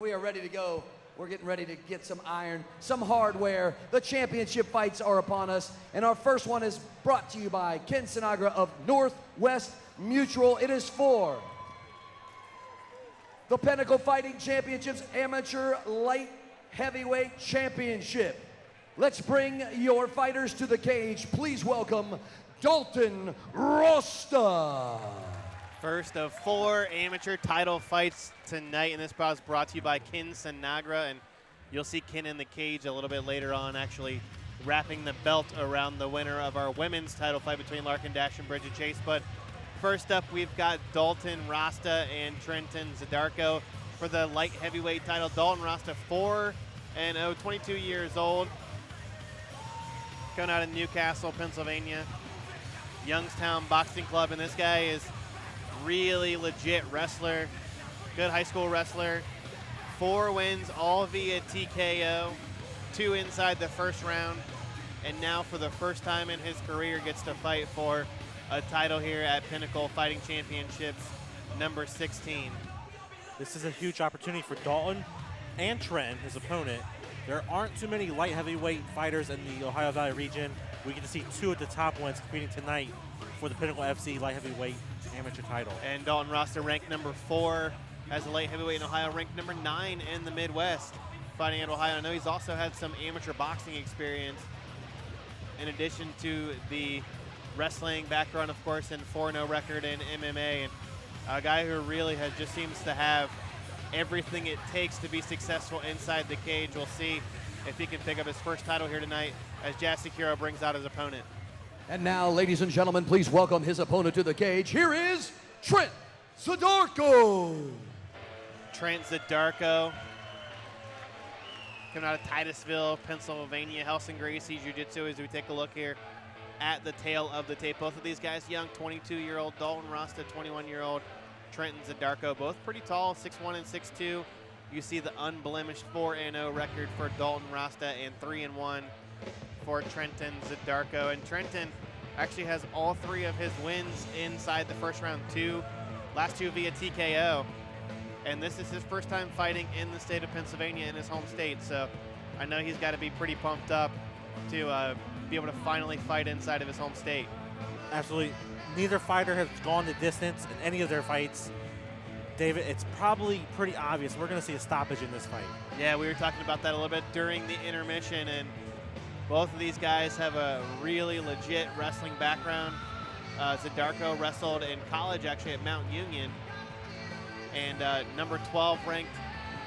We are ready to go. We're getting ready to get some iron, some hardware. The championship fights are upon us. And our first one is brought to you by Ken Sinagra of Northwest Mutual. It is for the Pinnacle Fighting Championships Amateur Light Heavyweight Championship. Let's bring your fighters to the cage. Please welcome Dalton Rosta. First of 4 amateur title fights tonight, and this bout is brought to you by Ken Sinagra, and you'll see Ken in the cage a little bit later on, actually wrapping the belt around the winner of our women's title fight between Larkin Dash and Bridget Chase. But first up, we've got Dalton Rosta and Trenton Zadarko for the light heavyweight title. Dalton Rosta 4-0, 22 years old, coming out of Newcastle, Pennsylvania, Youngstown Boxing Club, and this guy is really legit wrestler, good high school wrestler. 4 wins, all via TKO, 2 inside the first round, and now for the first time in his career gets to fight for a title here at Pinnacle Fighting Championships number 16. This is a huge opportunity for Dalton and Trent, his opponent. There aren't too many light heavyweight fighters in the Ohio Valley region. We get to see 2 of the top ones competing tonight for the Pinnacle FC light heavyweight amateur title. And Dalton Rosta ranked number 4 as a light heavyweight in Ohio, ranked number 9 in the Midwest fighting at Ohio. I know he's also had some amateur boxing experience in addition to the wrestling background, of course, and 4-0 record in MMA, and a guy who really just seems to have everything it takes to be successful inside the cage. We'll see if he can pick up his first title here tonight as Jazz Securo brings out his opponent. And now, ladies and gentlemen, please welcome his opponent to the cage. Here is Trent Zadarko. Trent Zadarko, coming out of Titusville, Pennsylvania, Helson Gracie Jiu-Jitsu, as we take a look here at the tail of the tape. Both of these guys young, 22-year-old Dalton Rosta, 21-year-old Trenton Zadarko, both pretty tall, 6'1" and 6'2". You see the unblemished 4-0 record for Dalton Rosta and 3-1 for Trenton Zadarko. And Trenton actually has all 3 of his wins inside the first round, last 2 via TKO. And this is his first time fighting in the state of Pennsylvania, in his home state. So I know he's got to be pretty pumped up to be able to finally fight inside of his home state. Absolutely. Neither fighter has gone the distance in any of their fights. David, it's probably pretty obvious we're going to see a stoppage in this fight. Yeah, we were talking about that a little bit during the intermission, and both of these guys have a really legit wrestling background. Zadarko wrestled in college, actually, at Mount Union, and number 12 ranked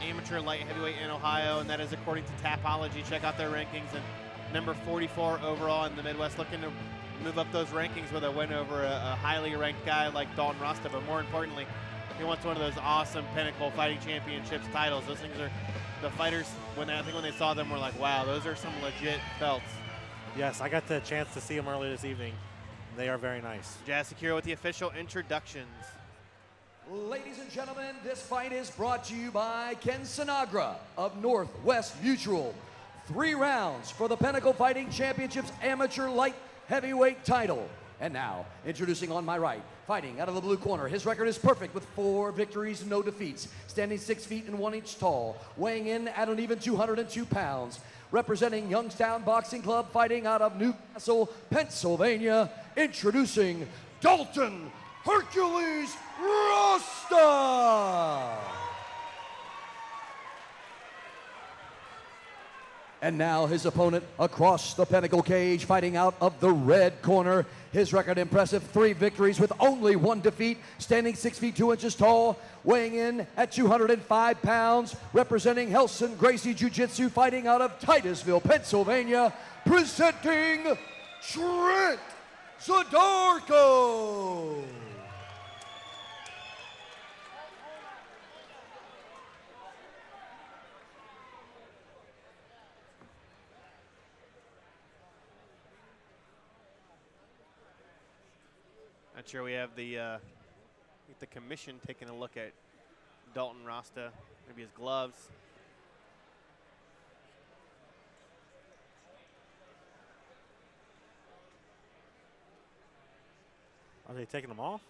amateur light heavyweight in Ohio, and that is according to Tapology. Check out their rankings. And number 44 overall in the Midwest, looking to move up those rankings with a win over a highly ranked guy like Dalton Rosta. But more importantly, he wants one of those awesome Pinnacle Fighting Championships titles. Those things are, the fighters, I think when they saw them, were like, wow, those are some legit belts. Yes, I got the chance to see them earlier this evening. They are very nice. Jazz Securo with the official introductions. Ladies and gentlemen, this fight is brought to you by Ken Sinagra of Northwest Mutual. 3 rounds for the Pinnacle Fighting Championships Amateur Light Heavyweight title. And now, introducing on my right, fighting out of the blue corner, his record is perfect with 4 victories, no defeats, standing 6 feet and 1 inch tall, weighing in at an even 202 pounds, representing Youngstown Boxing Club, fighting out of Newcastle, Pennsylvania, introducing Dalton Hercules Rosta. And now his opponent across the Pinnacle cage, fighting out of the red corner. His record impressive, 3 victories with only 1 defeat, standing 6 feet 2 inches tall, weighing in at 205 pounds, representing Helson Gracie Jiu-Jitsu, fighting out of Titusville, Pennsylvania, presenting Trent Zadarko. Not sure we have the commission taking a look at Dalton Rosta, maybe his gloves. Are they taking them off?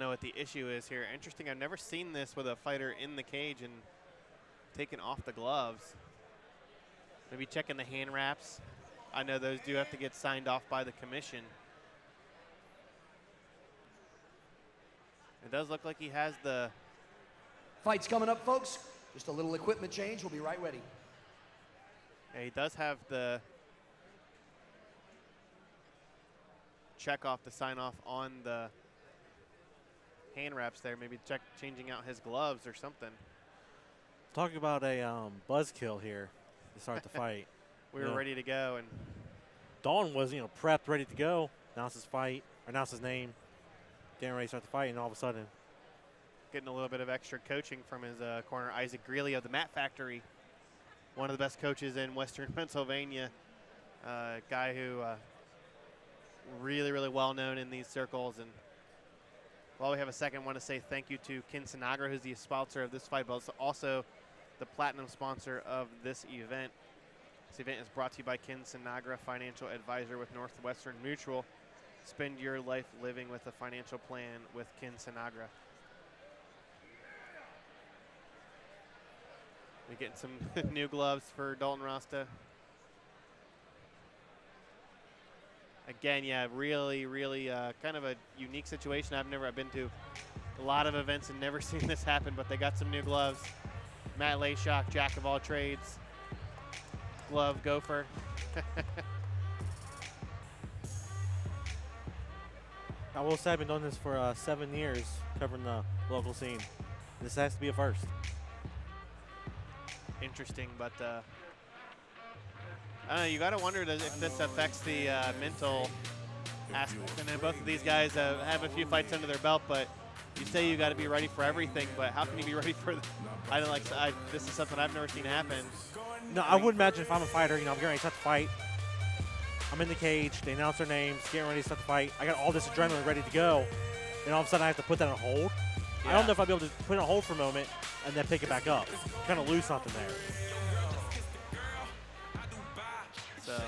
know what the issue is here. Interesting, I've never seen this with a fighter in the cage and taking off the gloves. Maybe checking the hand wraps. I know those do have to get signed off by the commission. It does look like he has the... Fight's coming up, folks. Just a little equipment change. We'll be right ready. Yeah, he does have the check off to sign off on the hand wraps there. Maybe changing out his gloves or something. Talking about a buzzkill here to start the fight. We were ready to go, and Dalton was, prepped, ready to go. Announce his fight, announce his name, getting ready to start the fight, and all of a sudden, getting a little bit of extra coaching from his corner, Isaac Greeley of the Mat Factory, one of the best coaches in Western Pennsylvania. Guy who really, really well known in these circles. And while we have a second, I want to say thank you to Ken Sinagra, who's the sponsor of this fight, but also the platinum sponsor of this event. This event is brought to you by Ken Sinagra, financial advisor with Northwestern Mutual. Spend your life living with a financial plan with Ken Sinagra. We're getting some new gloves for Dalton Rosta. Again, yeah, really, really kind of a unique situation. I've been to a lot of events and never seen this happen, but they got some new gloves. Matt Layshock, jack of all trades. Glove gopher. I will say I've been doing this for 7 years, covering the local scene. This has to be a first. Interesting, but I don't know, you got to wonder if this affects the mental aspect. And then both of these guys have a few fights under their belt, but you say you got to be ready for everything, but how can you be ready for this is something I've never seen happen. No, I would imagine if I'm a fighter, I'm getting ready to start the fight. I'm in the cage, they announce their names, getting ready to start the fight. I got all this adrenaline ready to go, and all of a sudden I have to put that on hold. Yeah. I don't know if I'll be able to put it on hold for a moment and then pick it back up. Kind of lose something there. So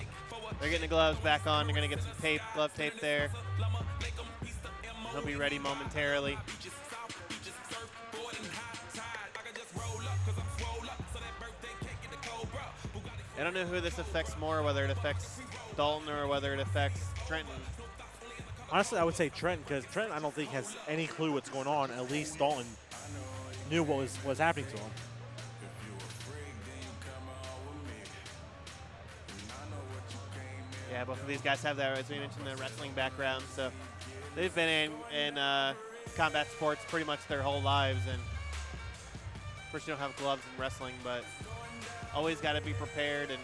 they're getting the gloves back on. They're going to get some tape, glove tape there. He'll be ready momentarily. I don't know who this affects more, whether it affects Dalton or whether it affects Trenton. Honestly, I would say Trenton, because Trenton I don't think has any clue what's going on. At least Dalton knew what was happening to him. Yeah, both of these guys have that, as we mentioned, the wrestling background. So they've been in combat sports pretty much their whole lives. And of course, you don't have gloves in wrestling, but always got to be prepared. And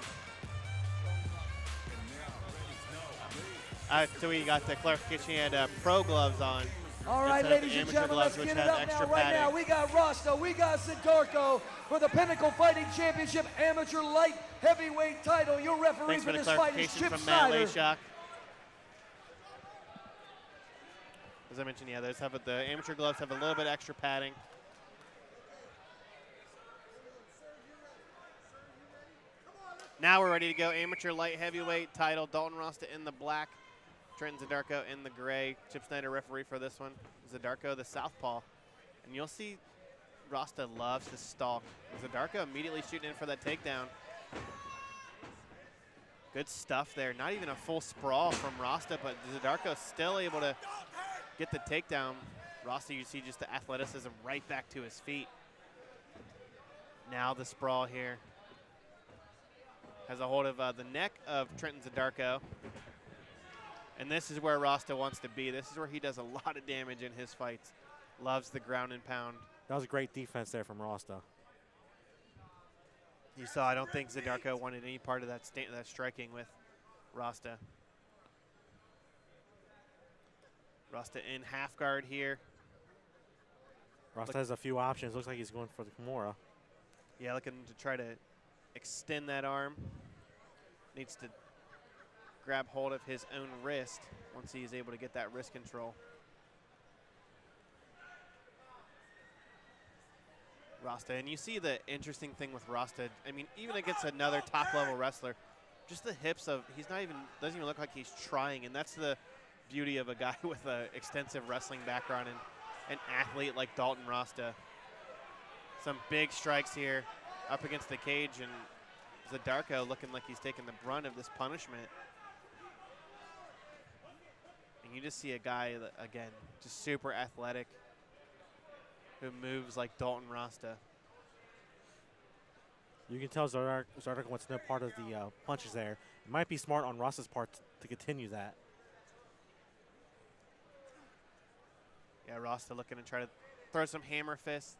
so we got the clarification. He had pro gloves on. All right, ladies and gentlemen, let's get it up now. Right now, we got Rosta, we got Sidarko for the Pinnacle Fighting Championship Amateur Light Heavyweight title. Your referee for this fight is Chip Snyder. As I mentioned, yeah, the amateur gloves have a little bit extra padding. Now we're ready to go. Amateur Light Heavyweight title. Dalton Rosta in the black. Trenton Sidarko in the gray. Chip Snyder referee for this one. Sidarko the southpaw. And you'll see Rosta loves to stalk. Sidarko immediately shooting in for that takedown. Good stuff there. Not even a full sprawl from Rosta, but Sidarko still able to get the takedown. Rosta, you see just the athleticism right back to his feet. Now the sprawl here. Has a hold of the neck of Trenton Sidarko. And this is where Rosta wants to be. This is where he does a lot of damage in his fights. Loves the ground and pound. That was a great defense there from Rosta. You saw, I don't think Sidarko wanted any part of that striking with Rosta. Rosta in half guard here. Rosta has a few options. Looks like he's going for the Kimura. Yeah, looking to try to extend that arm. Needs to grab hold of his own wrist once he is able to get that wrist control. Rosta, and you see the interesting thing with Rosta, I mean, even against another top-level wrestler, just the hips of, doesn't even look like he's trying, and that's the beauty of a guy with an extensive wrestling background. And an athlete like Dalton Rosta. Some big strikes here up against the cage, and Zadarko looking like he's taking the brunt of this punishment. And you just see a guy that, again, just super athletic, who moves like Dalton Rosta. You can tell Zadarko wants no part of the punches there. It might be smart on Rosta's part to continue that. Yeah, Rosta looking to try to throw some hammer fists.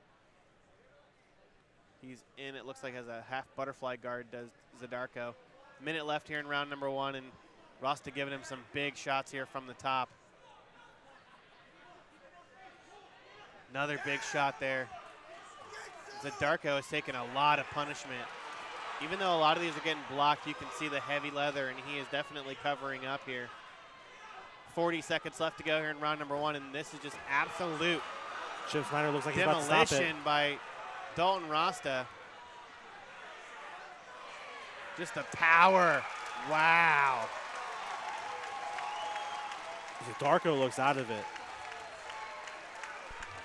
He's in, it looks like, as a half butterfly guard, does Zadarko. Minute left here in round number 1, and Rosta giving him some big shots here from the top. Another big shot there. Zadarko is taking a lot of punishment. Even though a lot of these are getting blocked, you can see the heavy leather, and he is definitely covering up here. 40 seconds left to go here in round number 1, and this is just absolute Chip Snyder looks like he's about to stop it. demolition by Dalton Rosta. Just the power. Wow. Zadarko looks out of it.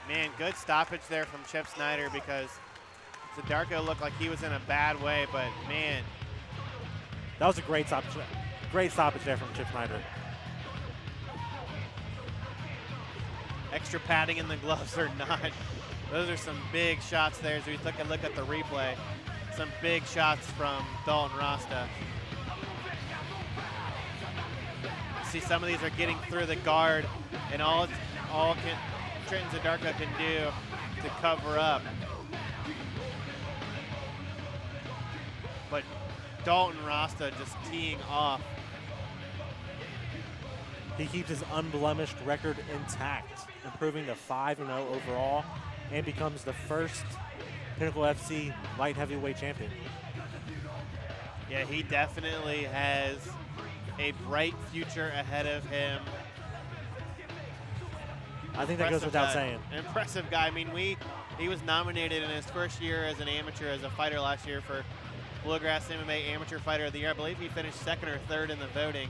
Man, good stoppage there from Chip Snyder, because Zadarko looked like he was in a bad way, but man. That was a great stoppage. Great stoppage there from Chip Snyder. Extra padding in the gloves or not. Those are some big shots there as we took a look at the replay. Some big shots from Dalton Rosta. See, some of these are getting through the guard, and all Trenton Zadarko can do to cover up. But Dalton Rosta just teeing off. He keeps his unblemished record intact, improving to 5-0 overall, and becomes the first Pinnacle FC light heavyweight champion. Yeah, he definitely has a bright future ahead of him. I think that goes without saying. An impressive guy. I mean, he was nominated in his first year as an amateur, as a fighter last year, for Bluegrass MMA Amateur Fighter of the Year. I believe he finished 2nd or 3rd in the voting.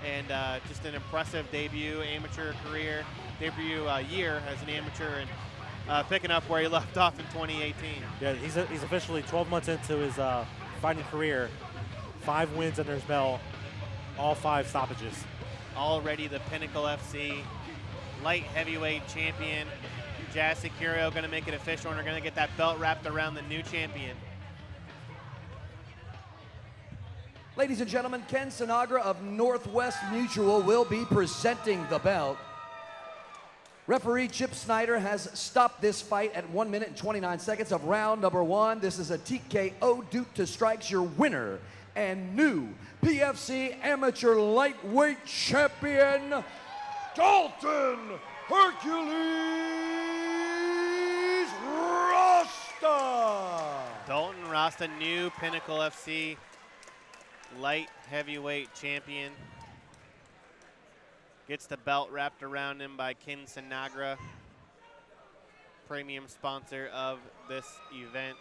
And just an impressive debut amateur career, debut year as an amateur, and picking up where he left off in 2018. Yeah, he's officially 12 months into his fighting career. 5 wins under his belt, all 5 stoppages. Already the Pinnacle FC light heavyweight champion. Jazz Securio going to make it official, and we're going to get that belt wrapped around the new champion. Ladies and gentlemen, Ken Sinagra of Northwest Mutual will be presenting the belt. Referee Chip Snyder has stopped this fight at 1 minute and 29 seconds of round number 1. This is a TKO due to strikes. Your winner and new PFC Amateur Lightweight Champion, Dalton Hercules Rosta. Dalton Rosta, new Pinnacle FC light heavyweight champion. Gets the belt wrapped around him by Ken Sinagra, premium sponsor of this event.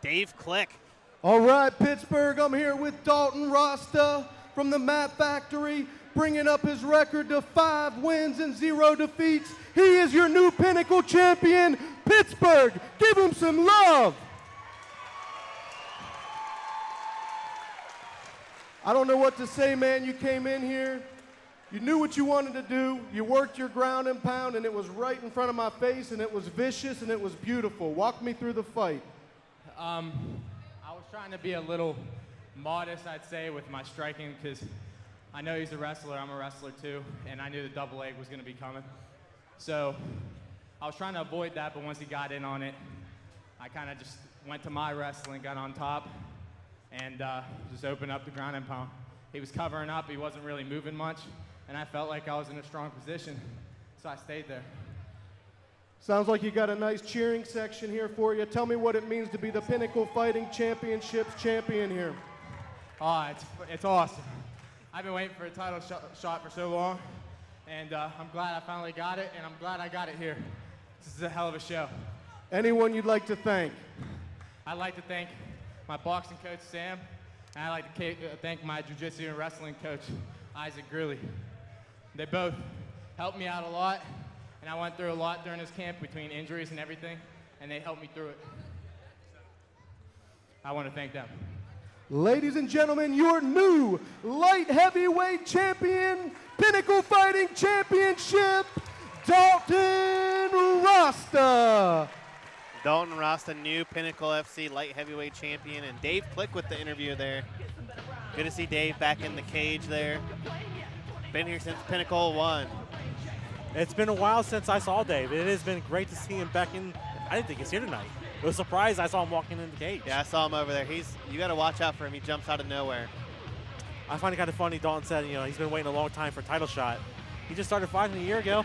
Dave Click. All right, Pittsburgh, I'm here with Dalton Rosta from the Mat Factory, bringing up his record to 5 wins and 0 defeats. He is your new Pinnacle champion. Pittsburgh, give him some love. I don't know what to say, man. You came in here, you knew what you wanted to do, you worked your ground and pound, and it was right in front of my face, and it was vicious, and it was beautiful. Walk me through the fight. I was trying to be a little modest, I'd say, with my striking, because I know he's a wrestler, I'm a wrestler too, and I knew the double leg was going to be coming. So I was trying to avoid that, but once he got in on it, I kind of just went to my wrestling, got on top, and just opened up the ground and pound. He was covering up, he wasn't really moving much, and I felt like I was in a strong position, so I stayed there. Sounds like you got a nice cheering section here for you. Tell me what it means to be the Pinnacle Fighting Championships champion here. Oh, it's awesome. I've been waiting for a title shot for so long, and I'm glad I finally got it, and I'm glad I got it here. This is a hell of a show. Anyone you'd like to thank? I'd like to thank my boxing coach, Sam, And I'd like to thank my jiu-jitsu and wrestling coach, Isaac Greeley. They both helped me out a lot, and I went through a lot during this camp between injuries and everything, and they helped me through it. I want to thank them. Ladies and gentlemen, your new light heavyweight champion, Pinnacle Fighting Championship, Dalton Rosta. Dalton Rosta, new Pinnacle FC light heavyweight champion, and Dave Click with the interview there. Good to see Dave back in the cage there. Been here since Pinnacle 1. It's been a while since I saw Dave. It has been great to see him back in. I didn't think he's here tonight. It was a surprise I saw him walking in the cage. Yeah, I saw him over there. You got to watch out for him. He jumps out of nowhere. I find it kind of funny. Dalton said, he's been waiting a long time for a title shot. He just started fighting a year ago.